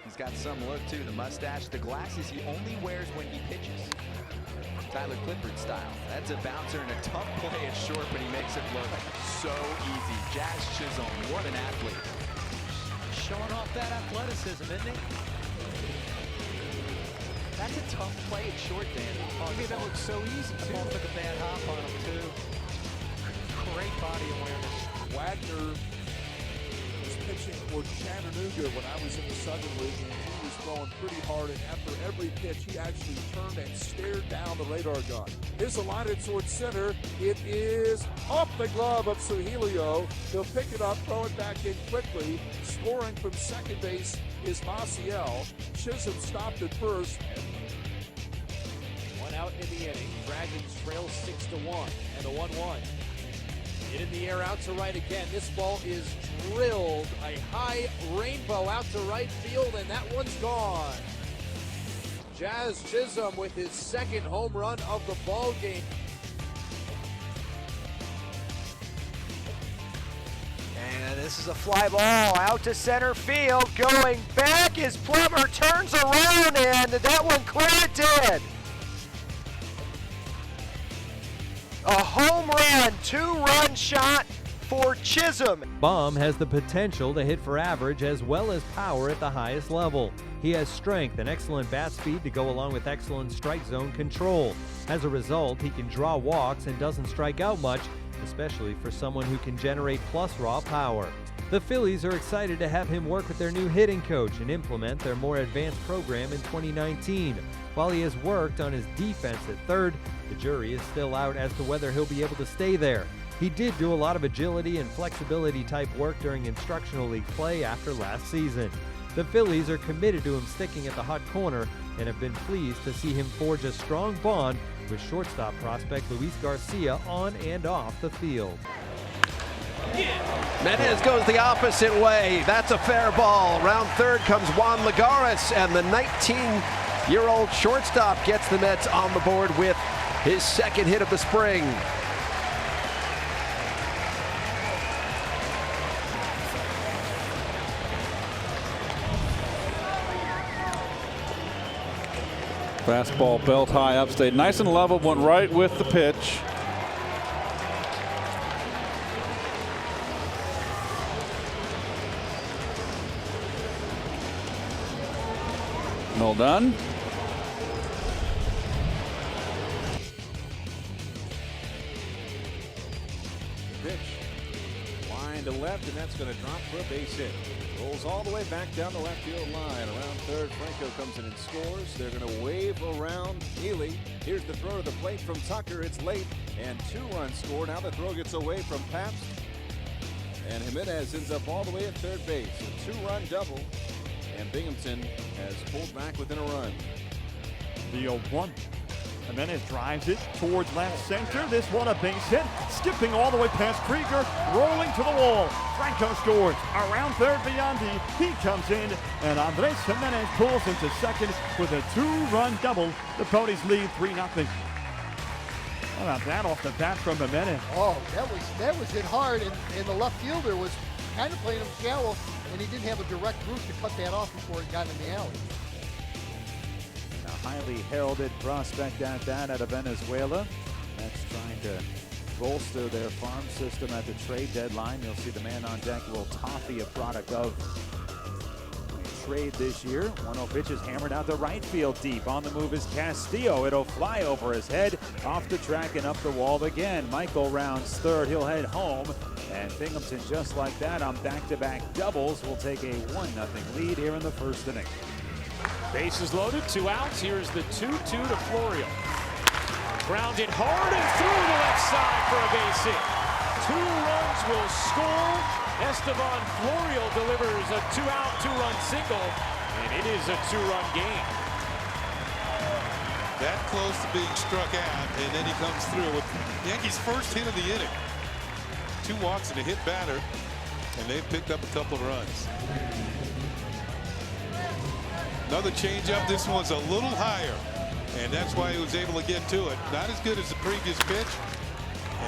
He's got some look too, the mustache, the glasses he only wears when he pitches. Tyler Clifford style. That's a bouncer and a tough play at short, but he makes it look so easy. Jazz Chisholm, what an athlete. Showing off that athleticism, isn't he? That's a tough play at short, Dan. Oh, that looks so easy, too. The ball took a bad hop on him, too. Great body awareness. Wagner was pitching for Chattanooga when I was in the Southern League, and he was throwing pretty hard, and after every pitch, he actually turned and stared down the radar gun. Here's a line towards center. It is off the glove of Suhilio. He'll pick it up, throw it back in quickly. Scoring from second base is Maciel. Chisholm stopped at first. One out in the inning. Dragons trail 6-1 and a 1-1. Hit in the air out to right again. This ball is drilled. A high rainbow out to right field, and that one's gone. Jazz Chisholm with his second home run of the ball game. And this is a fly ball out to center field. Going back as Plummer turns around, and that one clear did. A home run, two-run shot for Chisholm. Bohm has the potential to hit for average as well as power at the highest level. He has strength and excellent bat speed to go along with excellent strike zone control. As a result, he can draw walks and doesn't strike out much, especially for someone who can generate plus raw power. The Phillies are excited to have him work with their new hitting coach and implement their more advanced program in 2019. While he has worked on his defense at third, the jury is still out as to whether he'll be able to stay there. He did do a lot of agility and flexibility type work during instructional league play after last season. The Phillies are committed to him sticking at the hot corner and have been pleased to see him forge a strong bond with shortstop prospect Luis Garcia on and off the field. Gimenez goes the opposite way. That's a fair ball. Round third comes Juan Lagares, and the 19-year-old shortstop gets the Mets on the board with his second hit of the spring. Fastball belt high up, stayed nice and level, went right with the pitch. Well done. Pitch. Line to left, and that's going to drop for a base hit. Rolls all the way back down the left field line. Around third, Franco comes in and scores. They're going to wave around Healy. Here's the throw to the plate from Tucker. It's late, and 2 runs score. Now the throw gets away from Pabst, and Gimenez ends up all the way at third base. A 2-run double, and Binghamton has pulled back within a run. The 0-1. Gimenez drives it towards left center. This one a base hit, skipping all the way past Krieger, rolling to the wall. Franco scores. Around third, Biondi. He comes in, and Andres Gimenez pulls into second with a 2-run double. The Ponies lead 3-0. How about that off the bat from Gimenez? Oh, that was hit hard, and the left fielder was kind of playing him shallow, and he didn't have a direct route to cut that off before it got in the alley. Highly heralded prospect at that out of Venezuela. That's trying to bolster their farm system at the trade deadline. You'll see the man on deck, Will Toffee, a product of trade this year. 1-0 pitch is hammered out the right field deep. On the move is Castillo. It'll fly over his head, off the track and up the wall again. Michael rounds third. He'll head home. And Binghamton, just like that, on back-to-back doubles, will take a 1-0 lead here in the first inning. Bases loaded, 2 outs. Here's the 2-2 to Florial. Grounded hard and through the left side for a base hit. 2 runs will score. Estevan Florial delivers a 2-out, 2-run single, and it is a 2-run game. That close to being struck out, and then he comes through with Yankees' first hit of the inning. 2 walks and a hit batter, and they've picked up a couple of runs. Another changeup. This one's a little higher, and that's why he was able to get to it. Not as good as the previous pitch,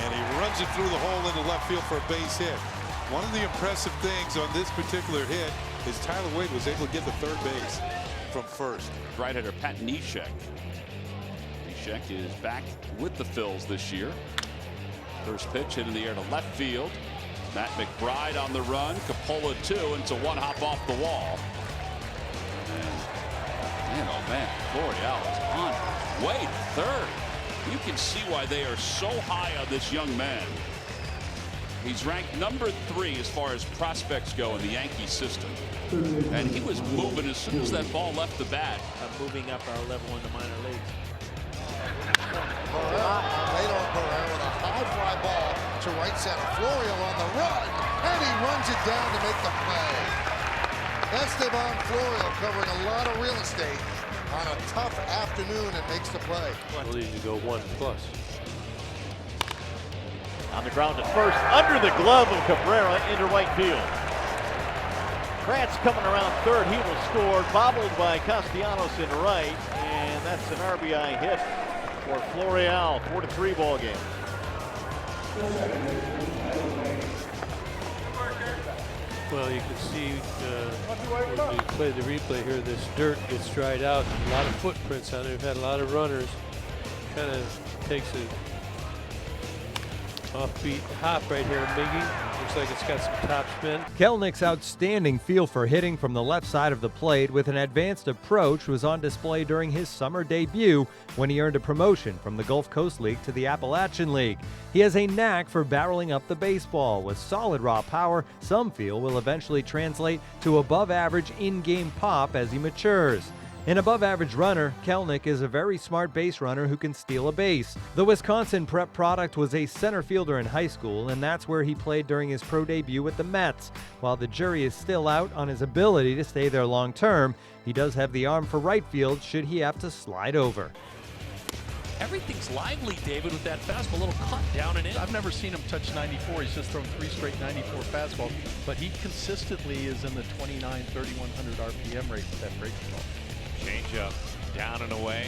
and he runs it through the hole into left field for a base hit. One of the impressive things on this particular hit is Tyler Wade was able to get to third base from first. Right-hander Pat Neshek. Neshek is back with the Phils this year. First pitch hit in the air to left field. Matt McBride on the run. Coppola 2, and it's a one hop off the wall. And oh man, Florial is on. Wade, third. You can see why they are so high on this young man. He's ranked number 3 as far as prospects go in the Yankee system. And he was moving as soon as that ball left the bat. Moving up our level in the minor leagues. Late on Pereira with a high fly ball to right center. Florial on the run, and he runs it down to make the play. Estevan Florial covering a lot of real estate on a tough afternoon and makes the play. We'll need to go 1+. On the ground at first, under the glove of Cabrera into right field. Kratz coming around third, he will score, bobbled by Castellanos in right, and that's an RBI hit for Florial. 4-3 ball game. Well, you can see when we play the replay here, this dirt gets dried out. A lot of footprints on it. We've had a lot of runners. Kind of takes a offbeat hop right here, Miggy. Looks like it's got some top spin. Kelenic's outstanding feel for hitting from the left side of the plate with an advanced approach was on display during his summer debut when he earned a promotion from the Gulf Coast League to the Appalachian League. He has a knack for barreling up the baseball with solid raw power some feel will eventually translate to above-average in-game pop as he matures. An above-average runner, Kelenic is a very smart base runner who can steal a base. The Wisconsin prep product was a center fielder in high school, and that's where he played during his pro debut with the Mets. While the jury is still out on his ability to stay there long-term, he does have the arm for right field should he have to slide over. Everything's lively, David, with that fastball, a little cut down and in. I've never seen him touch 94. He's just thrown 3 straight 94 fastballs, but he consistently is in the 29, 3,100 RPM rate with that breaking ball. Change up, down and away.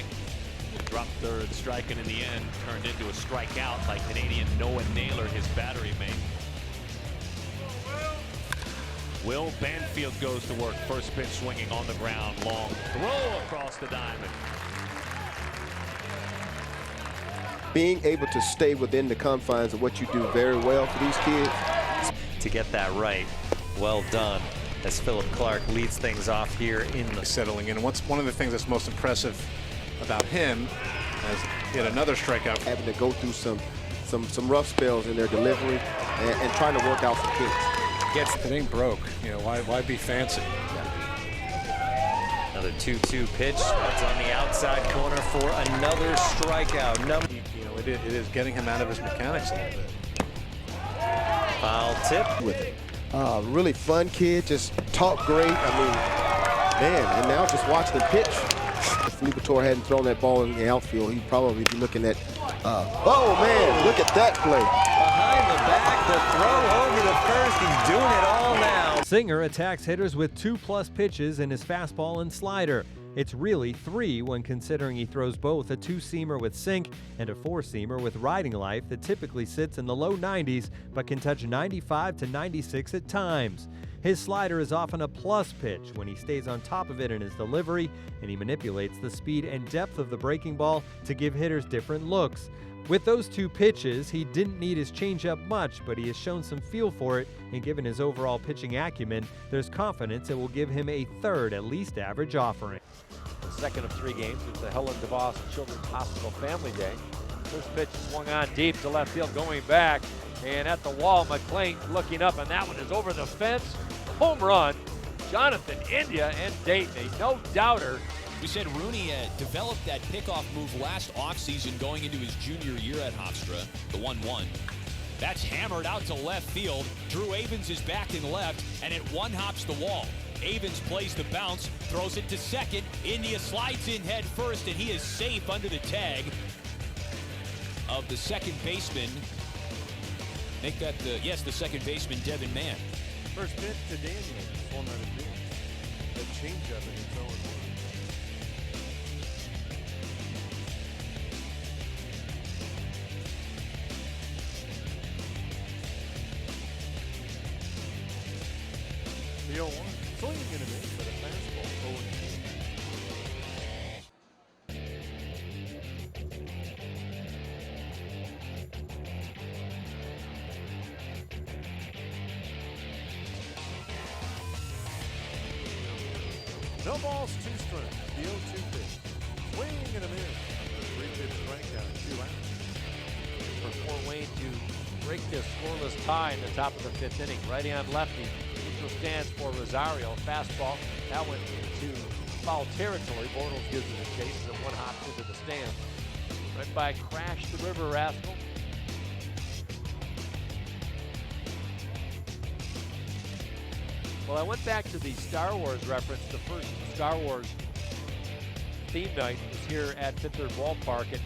Drop third, striking in the end, turned into a strikeout like Canadian Noah Naylor, his battery mate. Will Banfield goes to work. First pitch swinging on the ground, long throw across the diamond. Being able to stay within the confines of what you do very well for these kids. To get that right, well done. As Philip Clark leads things off here in the settling in. One of the things that's most impressive about him is he had another strikeout. Having to go through some rough spells in their delivery and trying to work out some kinks. It ain't broke. You know, why be fancy? Another 2-2 pitch. That's on the outside corner for another strikeout. You know, it is getting him out of his mechanics a little bit. Foul tip with it. Really fun kid, just talk great. I mean, man, and now just watching the pitch. If Liberatore hadn't thrown that ball in the outfield, he'd probably be looking at, oh man, look at that play. Behind the back, the throw over to first, he's doing it all now. Singer attacks hitters with 2+ pitches in his fastball and slider. It's really 3 when considering he throws both a 2-seamer with sink and a 4-seamer with riding life that typically sits in the low 90s but can touch 95 to 96 at times. His slider is often a plus pitch when he stays on top of it in his delivery, and he manipulates the speed and depth of the breaking ball to give hitters different looks. With those 2 pitches, he didn't need his changeup much, but he has shown some feel for it, and given his overall pitching acumen, there's confidence it will give him a third at least average offering. The second of 3 games at the Helen DeVos Children's Hospital Family Day. First pitch swung on deep to left field, going back, and at the wall, McClain looking up, and that one is over the fence. Home run. Jonathan India and Dayton, a no-doubter. We said Rooney developed that pickoff move last offseason going into his junior year at Hofstra, the 1-1. That's hammered out to left field. Drew Avens is back and left, and it one-hops the wall. Avens plays the bounce, throws it to second. India slides in head first, and he is safe under the tag of the second baseman. Make that the second baseman, Devin Mann. First pitch to Daniel. Swung on a pitch. That changeup and he's throwing. The 0-1. Swing. No balls, 2 strikes. The 0-2 pitch. Swing and a miss. 3-pitch strikeout and 2 outs. For Fort Wayne to break this scoreless tie in the top of the 5th inning. Righty on lefty. Neutral stands for Rosario. Fastball. That went into foul territory. Bortles gives it a chase and one hops into the stands. Right by Crash the River Rascal. Well, I went back to the Star Wars reference. The first Star Wars theme night was here at Fifth Third Ballpark. And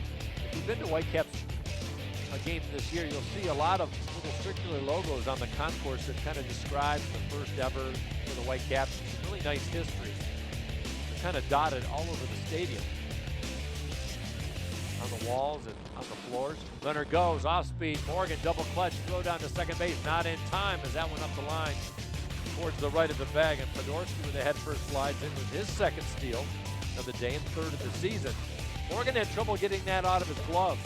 if you've been to Whitecaps games this year, you'll see a lot of little circular logos on the concourse that kind of describe the first ever for the Whitecaps. It's a really nice history. They're kind of dotted all over the stadium. On the walls and on the floors. Runner goes, off speed. Morgan double clutch, throw down to second base. Not in time as that went up the line towards the right of the bag. And Fedorsky with a head first slides in with his second steal of the day and 3rd of the season. Morgan had trouble getting that out of his glove.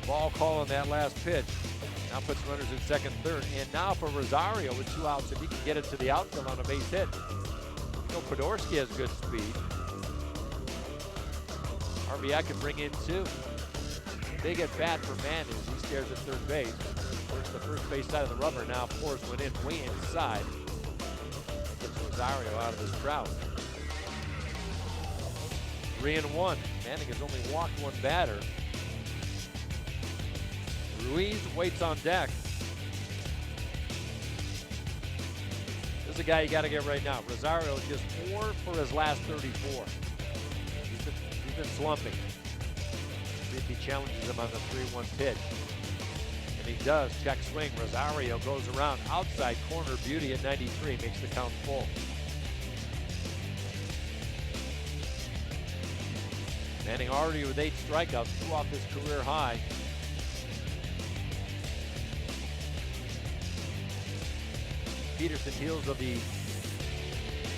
Ball call on that last pitch. Now puts runners in second, third. And now for Rosario with 2 outs, if he can get it to the outfield on a base hit. You know, Fedorsky has good speed. RBI could bring in 2. Big at bat for Mann as he stares at third base. Works the first base side of the rubber. Now Forrest went in way inside. Gets Rosario out of this drought. 3-1. Manning has only walked 1 batter. Ruiz waits on deck. This is a guy you got to get right now. Rosario just 4 for his last 34. He's been slumping. See if he challenges him on the 3-1 pitch. And he does. Check swing. Rosario goes around outside corner. Beauty at 93 makes the count full. Manning already with 8 strikeouts, 2 off his career high. Peterson heels of the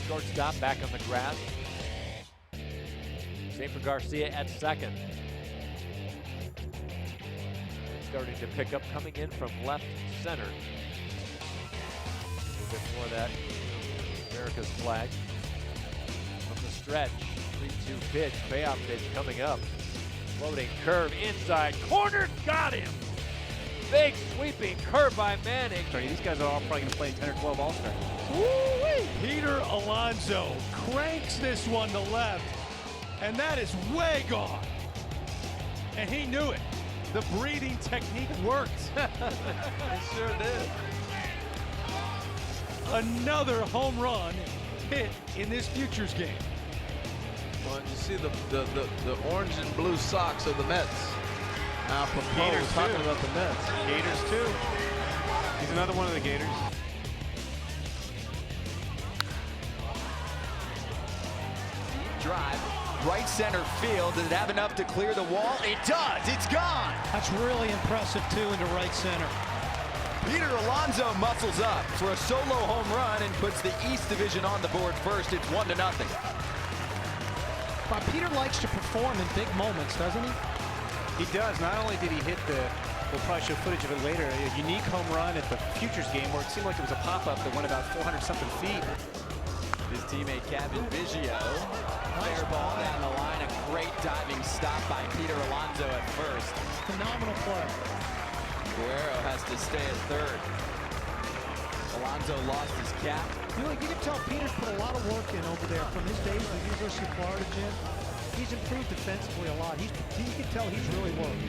shortstop back on the grass. Same for Garcia at second. Starting to pick up, coming in from left center. A little bit more of that America's flag. From the stretch, 3-2 pitch, payoff pitch coming up. Floating curve inside, corner, got him! Big sweeping curve by Manning. These guys are all probably going to play 10 or 12 All-Stars. Woo-wee! Peter Alonso cranks this one to left, and that is way gone. And he knew it. The breathing technique worked. It sure did. Another home run hit in this Futures game. Well, you see the orange and blue socks of the Mets. Now, Gators talking about the Mets. Gators too. He's another one of the Gators. Drive, right center field. Does it have enough to clear the wall? It does. It's gone. That's really impressive too into right center. Peter Alonso muscles up for a solo home run and puts the East Division on the board first. It's 1-0. But Peter likes to perform in big moments, doesn't he? He does. Not only did he hit we'll probably show footage of it later, a unique home run at the Futures game where it seemed like it was a pop-up that went about 400-something feet. His teammate Kevin Biggio. Fair ball down the line. A great diving stop by Peter Alonso at first. Phenomenal play. Guerrero has to stay at third. Alonso lost his cap. You can tell Peter's put a lot of work in over there from his days at the University of Florida, Jim. He's improved defensively a lot. You can tell he's really worked.